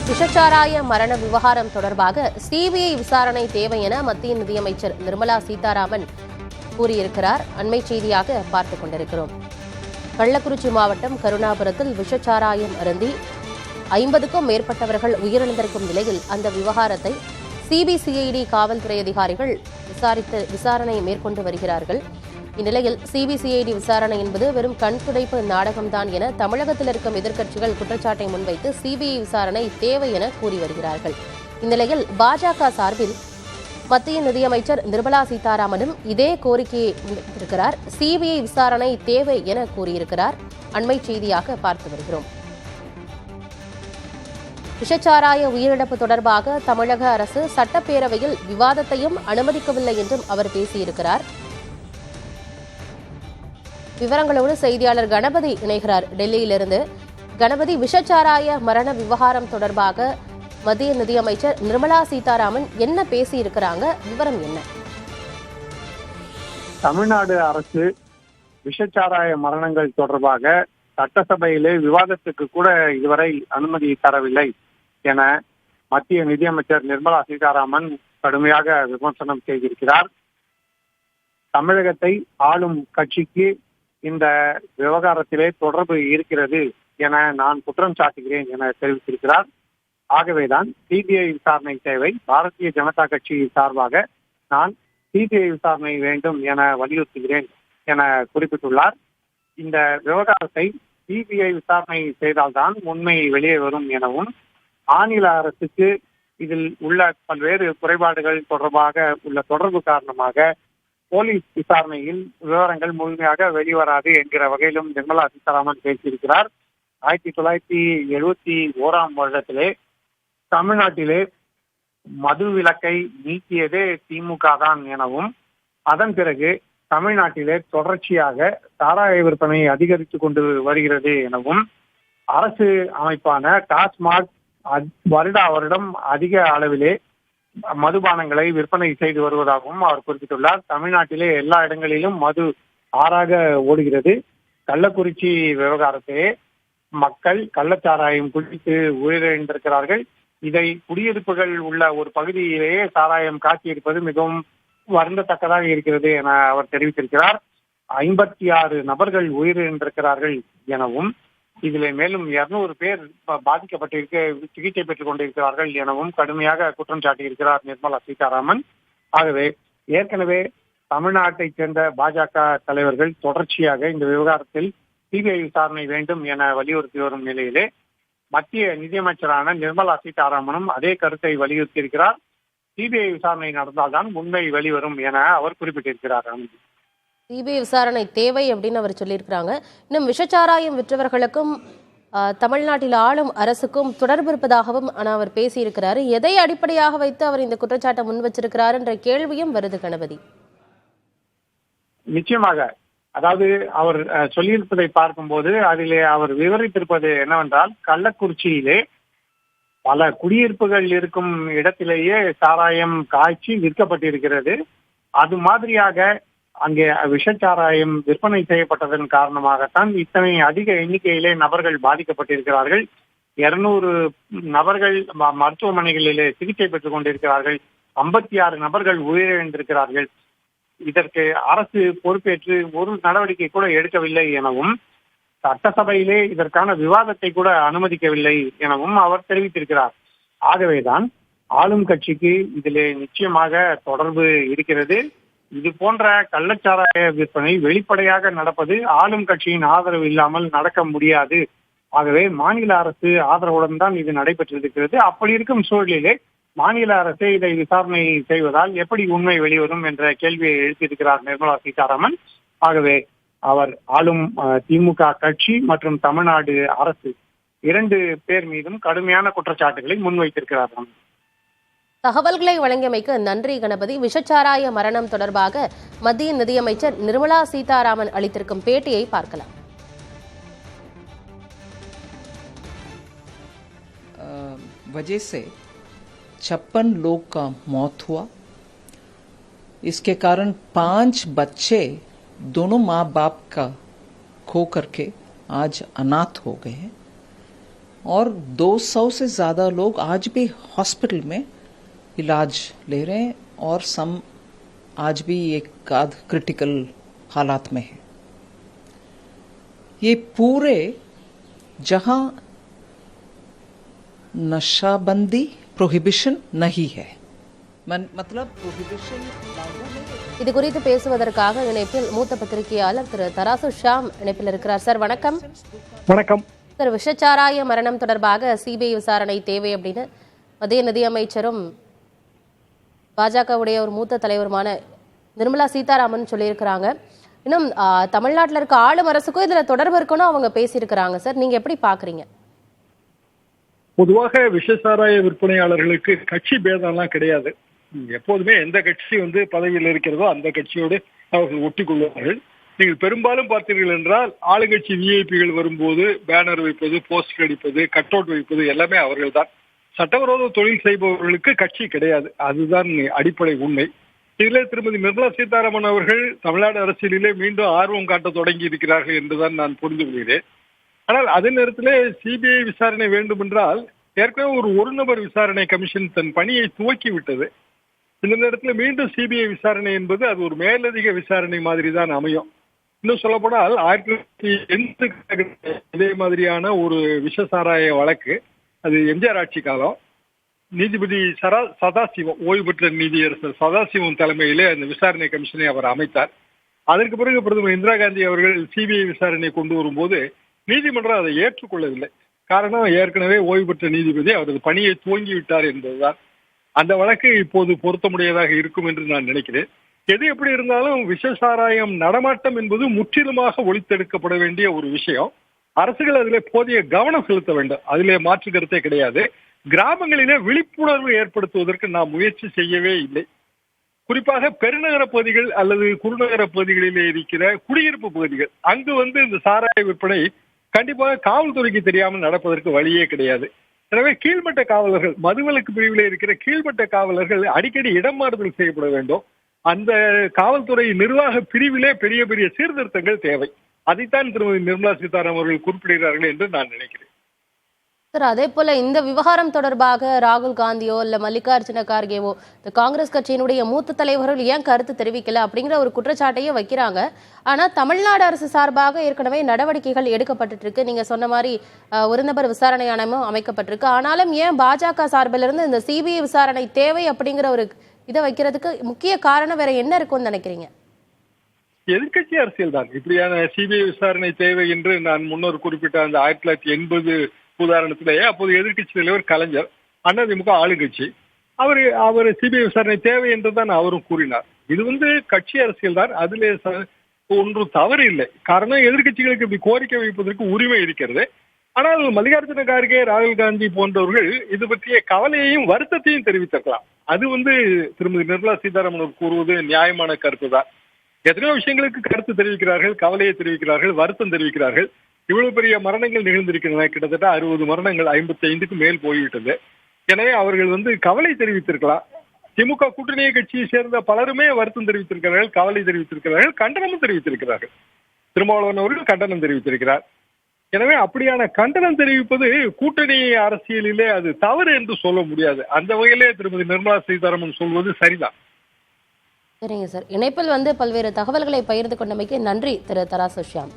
விஷச்சாராய மரண விவகாரம் தொடர்பாக சிபிஐ விசாரணை தேவை என மத்திய நிதியமைச்சர் நிர்மலா சீதாராமன் கூறியிருக்கிறார். அண்மை செய்தியாக பார்த்துக் கொண்டிருக்கிறோம். கள்ளக்குறிச்சி மாவட்டம் கருணாபுரத்தில் விஷச்சாராயம் அருந்தி 50க்கும் மேற்பட்டவர்கள் உயிரிழந்திருக்கும் நிலையில் அந்த விவகாரத்தை சிபிசிஐடி காவல்துறை அதிகாரிகள் விசாரணை மேற்கொண்டு வருகிறார்கள். இந்நிலையில் சிபிசிஐடி விசாரணை என்பது வெறும் கண்துடைப்பு நாடகம்தான் என தமிழகத்தில் இருக்கும் எதிர்க்கட்சிகள் குற்றச்சாட்டை முன்வைத்து சிபிஐ விசாரணை தேவை என கூறி வருகிறார்கள். இந்நிலையில் பாஜக சார்பில் மத்திய நிதியமைச்சர் நிர்மலா சீதாராமனும் இதே கோரிக்கையை முன்வைத்திருக்கிறார். சிபிஐ விசாரணை தேவை என கூறியிருக்கிறார். அண்மை செய்தியாக பார்த்து வருகிறோம். விஷச்சாராய உயிரிழப்பு தொடர்பாக தமிழக அரசு சட்டப்பேரவையில் விவாதத்தையும் அனுமதிக்கவில்லை என்றும் அவர் பேசியிருக்கிறார். விவரங்களோடு செய்தியாளர் கணபதி இணைகிறார் டெல்லியிலிருந்து. கணபதி, விஷச்சாராய மரண விவகாரம் தொடர்பாக மத்திய நிதியமைச்சர் நிர்மலா சீதாராமன் என்ன பேசியிருக்கிறாங்க? விவரம் என்ன? தமிழ்நாடு அரசு விஷச்சாராய மரணங்கள் தொடர்பாக சட்டசபையிலே விவாதத்துக்கு கூட இதுவரை அனுமதி தரவில்லை என மத்திய நிதியமைச்சர் நிர்மலா சீதாராமன் கடுமையாக விமர்சனம் செய்திருக்கிறார். தமிழகத்தை ஆளும் கட்சிக்கு இந்த விவகாரத்திலே தொடர்பு இருக்கிறது என நான் குற்றம் சாட்டுகிறேன் என தெரிவித்திருக்கிறார். ஆகவேதான் சிபிஐ விசாரணை தேவை. பாரதிய ஜனதா கட்சி சார்பாக நான் சிபிஐ விசாரணை வேண்டும் என வலியுறுத்துகிறேன் என குறிப்பிட்டுள்ளார். இந்த விவகாரத்தை சிபிஐ விசாரணை செய்தால்தான் உண்மை வெளியே வரும் எனவும், மாநில அரசுக்கு இதில் உள்ள பல்வேறு குறைபாடுகள் தொடர்பாக உள்ள தொடர்பு காரணமாக போலீஸ் விசாரணையில் விவரங்கள் முழுமையாக வெளிவராது என்கிற வகையிலும் நிர்மலா சீதாராமன் பேசியிருக்கிறார். 1971 வருடத்திலே தமிழ்நாட்டிலே மது விலக்கை நீக்கியதே திமுக தான் எனவும், அதன் பிறகு தமிழ்நாட்டிலே தொடர்ச்சியாக சாராய விற்பனை அதிகரித்துக் கொண்டு வருகிறது எனவும், அரசு அமைப்பான டாஸ்மாக் வருடா வருடம் அதிக அளவிலே மதுபானங்களை விற்பனை செய்து வருவதாகவும் அவர் குறிப்பிட்டுள்ளார். தமிழ்நாட்டிலே எல்லா இடங்களிலும் மது ஆறாக ஓடுகிறது. கள்ளக்குறிச்சி விவகாரத்திலே மக்கள் கள்ளச்சாராயம் குடித்து உயிரிழந்திருக்கிறார்கள். இதை குடியிருப்புகள் உள்ள ஒரு பகுதியிலேயே சாராயம் காட்சியிருப்பது மிகவும் வருந்தத்தக்கதாக இருக்கிறது என அவர் தெரிவித்திருக்கிறார். 56 நபர்கள் உயிரிழந்திருக்கிறார்கள் எனவும், இதில் மேலும் 200 பேர் பாதிக்கப்பட்டிருக்க சிகிச்சை பெற்றுக் கொண்டிருக்கிறார்கள் எனவும் கடுமையாக குற்றம் சாட்டியிருக்கிறார் நிர்மலா சீதாராமன். ஆகவே ஏற்கனவே தமிழ்நாட்டைச் சேர்ந்த பாஜக தலைவர்கள் தொடர்ச்சியாக இந்த விவகாரத்தில் சிபிஐ விசாரணை வேண்டும் என வலியுறுத்தி வரும் நிலையிலே மத்திய நிதியமைச்சரான நிர்மலா சீதாராமனும் அதே கருத்தை வலியுறுத்தியிருக்கிறார். சிபிஐ விசாரணை நடந்தால்தான் உண்மை வெளிவரும் என அவர் குறிப்பிட்டிருக்கிறார். சிபிஐ விசாரணை தேவை அப்படின்னு அவர் சொல்லியிருக்கிறாங்க. இன்னும் விஷச்சாராயம் விற்றவர்களுக்கும் தமிழ்நாட்டில் ஆளும் அரசுக்கும் தொடர்பு இருப்பதாகவும் அவர் பேசியிருக்கிறாரு. எதை அடிப்படையாக வைத்து அவர் இந்த குற்றச்சாட்டை முன் வச்சிருக்கிறார் என்ற கேள்வியும் வருது கணபதி. நிச்சயமாக, அதாவது அவர் சொல்லியிருப்பதை பார்க்கும்போது அதிலே அவர் விவரித்திருப்பது என்னவென்றால், கள்ளக்குறிச்சியிலே பல குடியிருப்புகள் இருக்கும் இடத்திலேயே சாராயம் காய்ச்சி விற்கப்பட்டிருக்கிறது. அது மாதிரியாக அங்கே விஷச்சாராயம் விற்பனை செய்யப்பட்டதன் காரணமாகத்தான் இத்தனை அதிக எண்ணிக்கையிலே நபர்கள் பாதிக்கப்பட்டிருக்கிறார்கள். 200 நபர்கள் மருத்துவமனைகளிலே சிகிச்சை பெற்றுக் கொண்டிருக்கிறார்கள். 56 நபர்கள் உயிரிழந்திருக்கிறார்கள். இதற்கு அரசு பொறுப்பேற்று ஒரு நடவடிக்கை கூட எடுக்கவில்லை எனவும், சட்டசபையிலே இதற்கான விவாதத்தை கூட அனுமதிக்கவில்லை எனவும் அவர் தெரிவித்திருக்கிறார். ஆகவேதான் ஆளும் கட்சிக்கு இதிலே நிச்சயமாக தொடர்பு இருக்கிறது. இது போன்ற கள்ளச்சாராய விற்பனை வெளிப்படையாக நடப்பது ஆளும் கட்சியின் ஆதரவு இல்லாமல் நடக்க முடியாது. ஆகவே மாநில அரசு ஆதரவுடன் தான் இது நடைபெற்றிருக்கிறது. அப்படி இருக்கும் சூழலிலே மாநில அரசே இதை விசாரணை செய்வதால் எப்படி உண்மை வெளிவரும் என்ற கேள்வியை எழுப்பியிருக்கிறார் நிர்மலா சீதாராமன். ஆகவே அவர் ஆளும் திமுக கட்சி மற்றும் தமிழ்நாடு அரசு 2 பேர் மீதும் கடுமையான குற்றச்சாட்டுகளை முன்வைத்திருக்கிறார். தகவல்களை வழங்கியமைக்கு நன்றி கணபதி. விஷச்சாராய மரணம் தொடர்பாக மத்திய நிதியமைச்சர் நிர்மலா சீதாராமன் அளித்திருக்கும் பேட்டியை பார்க்கலாம். वजह से 56 लोग का मौत हुआ। इसके कारण 5 बच्चे दोनों माँ बाप का खो करके आज अनाथ हो गए हैं। और 200 से ज्यादा लोग आज भी हॉस्पिटल में इलाज ले रहे हैं और सम आज भी एक आध क्रिटिकल हालात में है। ये पूरे जहां नशाबंदी प्रोहिबिशन नहीं है, मतलब प्रोहिबिशन लागू नहीं है। இது குறித்து பேசுவதற்காக இணைப்பில் மூத்த பத்திரிகையாளர் திரு தராசு ஷாம் இணைப்பில் இருக்கிறார். சார் வணக்கம். வணக்கம் சார், விஷச்சாராய மரணம் தொடர்பாக சிபிஐ விசாரணை தேவை அப்படின்னு மத்திய நிதியமைச்சரும் பாஜகவுடைய ஒரு மூத்த தலைவருமான நிர்மலா சீதாராமன் சொல்லியிருக்கிறாங்க. இன்னும் தமிழ்நாட்டில் இருக்க ஆளும் அரசுக்கும் இதுல தொடர்பு இருக்கணும் அவங்க பேசியிருக்கிறாங்க. சார், நீங்க எப்படி பாக்குறீங்க? பொதுவாக விஷசாராய விற்பனையாளர்களுக்கு கட்சி பேதம்லாம் கிடையாது. எப்போதுமே எந்த கட்சி பதவியில் இருக்கிறதோ அந்த கட்சியோடு அவர்கள் ஒட்டி கொள்வார்கள். நீங்கள் பெரும்பாலும் பார்த்தீர்கள் என்றால் ஆளுங்கட்சி விஐபிகள் வரும்போது பேனர் வைப்பது, போஸ்டர் அடிப்பது, கட் அவுட் வைப்பது எல்லாமே அவர்கள் தான். சட்டவிரோத தொழில் செய்பவர்களுக்கு கட்சி கிடையாது. அதுதான் அடிப்படை உண்மை. இதிலே திருமதி நிர்மலா சீதாராமன் அவர்கள் தமிழ்நாடு அரசியலிலே மீண்டும் ஆர்வம் காட்ட தொடங்கி இருக்கிறார்கள் என்றுதான் நான் புரிந்து கொள்கிறேன். ஆனால் அதே நேரத்திலே சிபிஐ விசாரணை வேண்டும் என்றால் ஏற்கனவே ஒரு நபர் விசாரணை கமிஷன் தன் பணியை துவக்கி விட்டது. இந்த நேரத்தில் மீண்டும் சிபிஐ விசாரணை என்பது அது ஒரு மேலதிக விசாரணை மாதிரி தான் அமையும். இன்னும் சொல்லப்போனால் 1980 இதே மாதிரியான ஒரு விஷசாராய வழக்கு, அது எம்ஜிஆர் ஆட்சி காலம், நீதிபதி சதாசிவம், ஓய்வு பெற்ற நீதியரசர் சதாசிவம் தலைமையிலே அந்த விசாரணை கமிஷனை அவர் அமைத்தார். அதற்கு பிறகு பிரதமர் இந்திரா காந்தி அவர்கள் சிபிஐ விசாரணை கொண்டு வரும்போது நீதிமன்றம் அதை ஏற்றுக்கொள்ளவில்லை. காரணம், ஏற்கனவே ஓய்வு பெற்ற நீதிபதி அவரது பணியை துவங்கிவிட்டார் என்பதுதான். அந்த வழக்கு இப்போது பொருத்தமுடையதாக இருக்கும் என்று நான் நினைக்கிறேன். எது எப்படி இருந்தாலும் விஷசாராயம் நடமாட்டம் என்பது முற்றிலுமாக ஒழித்தெடுக்கப்பட வேண்டிய ஒரு விஷயம். அரசுகள் அதிலே போதிய கவனம் செலுத்த வேண்டும். அதிலே மாற்று கருத்தே கிடையாது. கிராமங்களிலே விழிப்புணர்வு ஏற்படுத்துவதற்கு நாம் முயற்சி செய்யவே இல்லை. குறிப்பாக பெருநகர பகுதிகள் அல்லது குறுநகர பகுதிகளிலே இருக்கிற குடியிருப்பு பகுதிகள், அங்கு இந்த சாராய விற்பனை கண்டிப்பாக காவல்துறைக்கு தெரியாமல் நடப்பதற்கு வழியே கிடையாது. எனவே கீழ்மட்ட காவலர்கள், மதுவிலக்கு பிரிவிலே இருக்கிற கீழ்மட்ட காவலர்கள் அடிக்கடி இடம் மாறுதல் செய்யப்பட வேண்டும். அந்த காவல்துறை நிர்வாக பிரிவிலே பெரிய பெரிய சீர்திருத்தங்கள் தேவை. அதைத்தான் திருமதி நிர்மலா சீதாராமன் அவர்கள் குறிப்பிடுகிறார்கள் என்று நான் நினைக்கிறேன். சார், அதே போல இந்த விவகாரம் தொடர்பாக ராகுல் காந்தியோ இல்ல மல்லிகார்ஜுன கார்கேவோ, இந்த காங்கிரஸ் கட்சியினுடைய மூத்த தலைவர்கள் ஏன் கருத்து தெரிவிக்கல அப்படிங்கிற ஒரு குற்றச்சாட்டையே வைக்கிறாங்க. ஆனா தமிழ்நாடு அரசு சார்பாக ஏற்கனவே நடவடிக்கைகள் எடுக்கப்பட்டு இருக்கு. நீங்க சொன்ன மாதிரி ஒரு நபர் விசாரணை ஆணையமும் அமைக்கப்பட்டிருக்கு. ஆனாலும் ஏன் பாஜக சார்பில் இருந்து இந்த சிபிஐ விசாரணை தேவை அப்படிங்கிற ஒரு இதை வைக்கிறதுக்கு முக்கிய காரணம் வேற என்ன இருக்கும்னு நினைக்கிறீங்க? எதிர்கட்சி அரசியல் தான். இப்படியான சிபிஐ விசாரணை தேவை என்று நான் முன்னோர் குறிப்பிட்ட அந்த 1980 உதாரணத்திலேயே அப்போது எதிர்கட்சி தலைவர் கலைஞர், அதிமுக ஆளுங்கட்சி, அவர் சிபிஐ விசாரணை தேவை என்றுதான் அவரும் கூறினார். இது கட்சி அரசியல் தான். அதிலே ஒன்றும் தவறு இல்லை. காரணம், எதிர்கட்சிகளுக்கு இப்படி கோரிக்கை வைப்பதற்கு உரிமை இருக்கிறது. ஆனால் மல்லிகார்ஜுன கார்கே, ராகுல் காந்தி போன்றவர்கள் இது பற்றிய கவலையையும் வருத்தத்தையும் தெரிவித்திருக்கலாம். அது திருமதி நிர்மலா சீதாராமன் கூறுவது நியாயமான கருத்து தான். எத்தனையோ விஷயங்களுக்கு கருத்து தெரிவிக்கிறார்கள், கவலையை தெரிவிக்கிறார்கள், வருத்தம் தெரிவிக்கிறார்கள். இவ்வளவு பெரிய மரணங்கள் நிகழ்ந்திருக்கின்றன. கிட்டத்தட்ட 60 மரணங்கள், 55க்கு மேல் போய்விட்டது. எனவே அவர்கள் கவலை தெரிவித்திருக்கலாம். திமுக கூட்டணியை கட்சியை சேர்ந்த பலருமே வருத்தம் தெரிவித்திருக்கிறார்கள், கவலை தெரிவித்திருக்கிறார்கள், கண்டனமும் தெரிவித்திருக்கிறார்கள். திருமாவளவன் அவர்கள் கண்டனம் தெரிவித்திருக்கிறார். எனவே அப்படியான கண்டனம் தெரிவிப்பது கூட்டணி அரசியலிலே அது தவறு என்று சொல்ல முடியாது. அந்த வகையிலே திருமதி நிர்மலா சீதாராமன் சொல்வது சரிதான். சரிங்க சார், இணைப்பில் பல்வேறு தகவல்களை பகிர்ந்து கொண்டமைக்கு நன்றி திரு தராசு ஷியாம்.